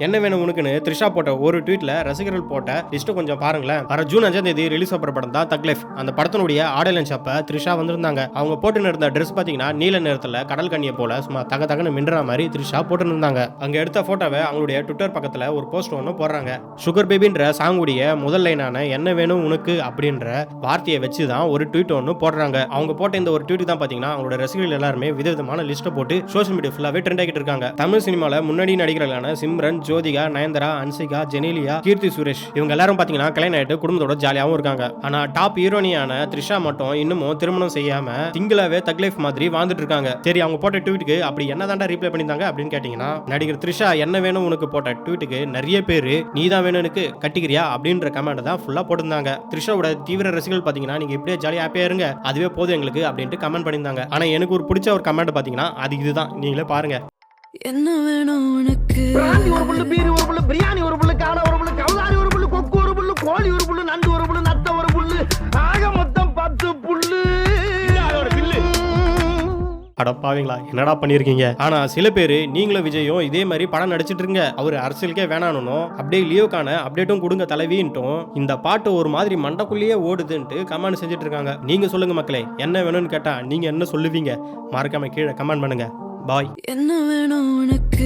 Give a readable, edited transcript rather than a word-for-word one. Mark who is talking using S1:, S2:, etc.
S1: என்ன வேணும் உனக்குன்னு த்ரிஷா போட்ட ஒரு ட்வீட்ல ரசிகர்கள் போட்ட லிஸ்ட் கொஞ்சம் பாருங்களேன். வர ஜூன் 5ஆம் தேதி ரிலீஸ் ஆகிற படம் தான் தக் லைஃப். அந்த படத்தினுடைய ஆடியோ லான்ச் அப்ப த்ரிஷா வந்திருந்தாங்க. அவங்க போட்டு இருந்த ட்ரெஸ் பாத்தீங்கன்னா நீல நிறத்துல கடல் கண்ணியை போல சும்மா தக தகன்னு மின்ற மாதிரி த்ரிஷா போட்டு இருந்தாங்க. அங்க எடுத்த போட்டோவை அவங்களுடைய ட்விட்டர் பக்கத்துல ஒரு போஸ்ட் ஒன்று போடுறாங்க. சுகர் பேபின்ற சாங்குடைய முதல் லைனான என்ன வேணும் உனக்கு அப்படின்ற வார்த்தையை வச்சுதான் ஒரு ட்வீட் ஒன்று போடுறாங்க. அவங்க போட்ட இந்த ஒரு ட்வீட் தான் பாத்தீங்கன்னா அவங்களோட ரசிகர்கள் எல்லாருமே விதவிதமான லிஸ்ட்டை போட்டு சோஷியல் மீடியா ஃபுல்லாவே ட்ரெண்ட் ஆகிட்டு இருக்காங்க. தமிழ் சினிமால முன்னணி நடிகர்களான சிம்ரன், ஜோதிகா, நயன்தாரா, அன்சிகா, ஜெனிலியா, கீர்த்தி சுரேஷ் இவங்க எல்லாரும் பாத்தீங்கன்னா கல்யாணம் ஆயிட்டு குடும்பத்தோட ஜாலியாவும் இருக்காங்க. ஆனா டாப் ஹீரோனியான த்ரிஷா மட்டும் இன்னமும் திருமணம் செய்யாம சிங்கிளாவே தக் லைஃப் மாதிரி வாழ்ந்துட்டு இருக்காங்க. சரி, அவங்க போட்ட ட்வீட்டுக்கு அப்படி என்னதான்டா ரிப்ளை பண்ணிருந்தாங்க அப்படின்னு கேட்டீங்கன்னா, நடிகர் த்ரிஷா என்ன வேணும் உனக்கு போட்ட ட்வீட்டுக்கு நிறைய பேரு நீ தான் வேணும் எனக்கு கட்டிக்கிறியா அப்படின்ற கமெண்ட் தான் ஃபுல்லா போட்டிருந்தாங்க. த்ரிஷாவோட தீவிர ரசிகர்கள் பாத்தீங்கன்னா நீங்க இப்படியே ஜாலியா ஹாப்பியா இருங்க அதுவே போதும் எங்களுக்கு அப்படின்ட்டு கமெண்ட் பண்ணியிருந்தாங்க. ஆனா எனக்கு ஒரு பிடிச்ச ஒரு கமெண்ட் பாத்தீங்கன்னா அது இதுதான், நீங்களே பாருங்க.
S2: என்ன வேணும் உனக்கு?
S3: பிராந்தி ஒரு புல்லு, பீர் ஒரு புல்லு, பிரியாணி ஒரு புல்லு, காடை ஒரு புல்லு, கவுதாரி ஒரு புல்லு, கொக்கு ஒரு புல்லு, கோழி ஒரு புல்லு, நண்டு ஒரு புல்லு, நத்த ஒரு புல்லு, ஆக மொத்தம் 10 புல்லு.
S1: அடப்பாவீங்களா, என்னடா பண்ணிருக்கீங்க? ஆனா சில பேரு நீங்களும் விஜயும் இதே மாதிரி படம் நடிச்சிட்டு இருங்க, அவரு அரசியலுக்கே வேணானோ அப்படியே லியோக்கான அப்டேட்டும் கொடுங்க தலைவின்ட்டும் இந்த பாட்டு ஒரு மாதிரி மண்டக்குள்ளேயே ஓடுதுன்ட்டு கமெண்ட் செஞ்சுட்டு இருக்காங்க. நீங்க சொல்லுங்க மக்களே, என்ன வேணும்னு கேட்டா நீங்க என்ன சொல்லுவீங்க? மறக்காம கீழே கமெண்ட் பண்ணுங்க. பாய்.
S2: என்ன வேணும் உனக்கு?